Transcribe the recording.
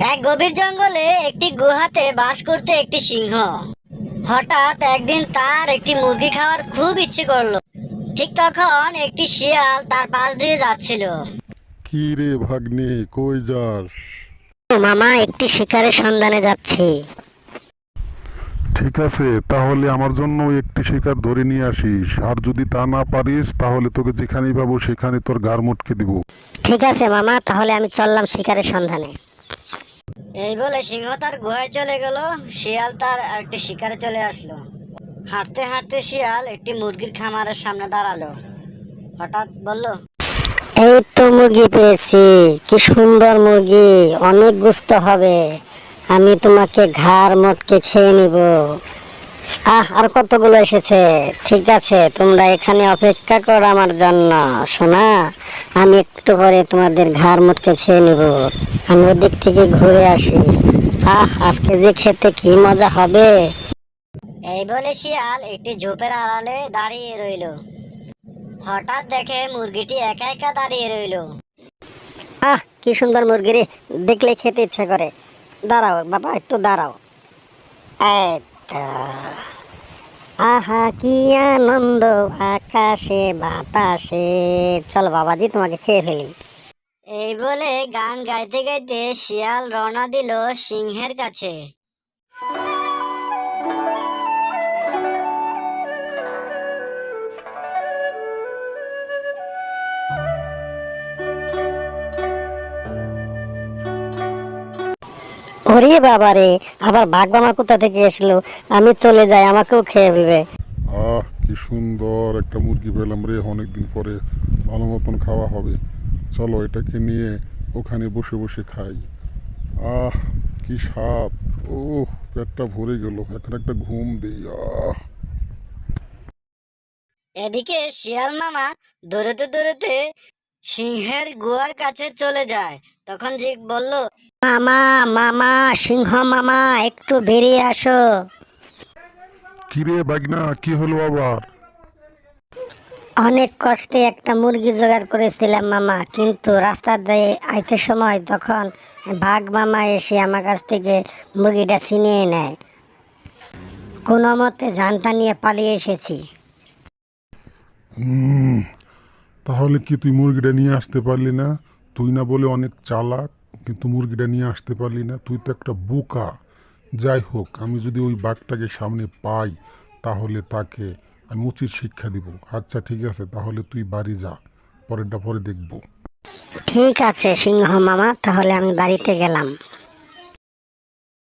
এক গভীর জঙ্গলে একটি গুহাতে বাস করতে একটি সিংহ। হঠাৎ একদিন তার একটি মুরগি খাওয়ার খুব ইচ্ছে করলো। ঠিক তখন একটি শিয়াল তার পাশ দিয়ে যাচ্ছিল। কি রে ভাগ্নে, কই যাস? ও মামা, একটি শিকারের সন্ধানে যাচ্ছি। ঠিক আছে, তাহলে আমার জন্য একটি শিকার ধরে নিয়ে আসিস, আর যদি তা না পারিস তাহলে তোকে যেখানেই পাবো সেখানে তোর ঘাড় মটকে দিব। ঠিক আছে মামা, তাহলে আমি চললাম শিকারের সন্ধানে। এই বলে সিংহ তার গুহায় চলে গেল। শিয়াল তার একটি শিকারে চলে আসলো। হাঁটতে হাঁটতে শিয়াল একটি মুরগির খামারের সামনে দাঁড়ালো। হঠাৎ বলল, এই তো মুরগি পেয়েছি, কি সুন্দর মুরগি, অনেক গোস্ত হবে, আমি তোমাকে ঘাড় মটকে খেয়ে নিব। আর কতগুলো এসেছে, ঠিক আছে তোমরা এখানে অপেক্ষা করো আমার জন্য। শোনা, আমি একটু পরে তোমাদের ঘাড় মটকে খেয়ে নিব। আমি ওদিক থেকে ঘুরে আসি। আজকে যে খেতে কি মজা হবে। এই বলে শিয়াল একটি ঝোপের আড়ালে দাঁড়িয়ে রইল। হঠাৎ দেখে মুরগিটি একা একা দাঁড়িয়ে রইল। কি সুন্দর মুরগি রে, দেখলে খেতে ইচ্ছে করে। দাঁড়াও বাবা, একটু দাঁড়াও। এই তো। আহা কি আনন্দ আকাশে বাতাসে, চল বাবাজি তোমাকে খেয়ে ফেলি। এই বলে গান গাইতে গাইতে শিয়াল রওনা দিল সিংহের কাছে। ওরে বাবারে, আবার বাঘ মামা কোথা থেকে এসলো, আমি চলে যাই, আমাকেও খেয়ে ফেলবে। কি সুন্দর একটা মুরগি পেলাম রে, অনেকদিন পরে ভালো মতন খাওয়া হবে। চলো এটাকে নিয়ে ওখানে বসে বসে খাই। আহ কি স্বাদ! ও, পেটটা ভরে গেল, এখন একটা ঘুম দিই। এদিকে শিয়াল মামা দৌড়াতে দৌড়াতে সিংহের গুহার কাছে চলে যায়। তখন যে বলল, মামা মামা, সিংহ মামা একটু বেরিয়ে আসো। কিরে বাগনা, কি হলো আবার? অনেক কষ্টে একটা মুরগি জোগাড় করেছিলাম মামা, কিন্তু রাস্তা দিয়ে আইতে সময় তখন বাঘ মামা এসে আমার কাছ থেকে মুরগিটা ছিনিয়ে নেয়। কোনো মতে জানটা নিয়ে পালিয়ে এসেছি। হুম, তাহলে কি তুই মুরগিটা নিয়ে আসতে পারলি না? তুই না বলে অনেক চালাক, কিন্তু মুরগিটা নিয়ে আসতে পারলি না, তুই তো একটা বোকা। যাই হোক, আমি যদি ওই বাঘটাকে সামনে পাই তাহলে তাকে আমি উচিত শিক্ষা দিব। আচ্ছা ঠিক আছে, তাহলে তুই বাড়ি যা, পরেরটা পরে দেখব। ঠিক আছে সিংহ মামা, তাহলে আমি বাড়িতে গেলাম।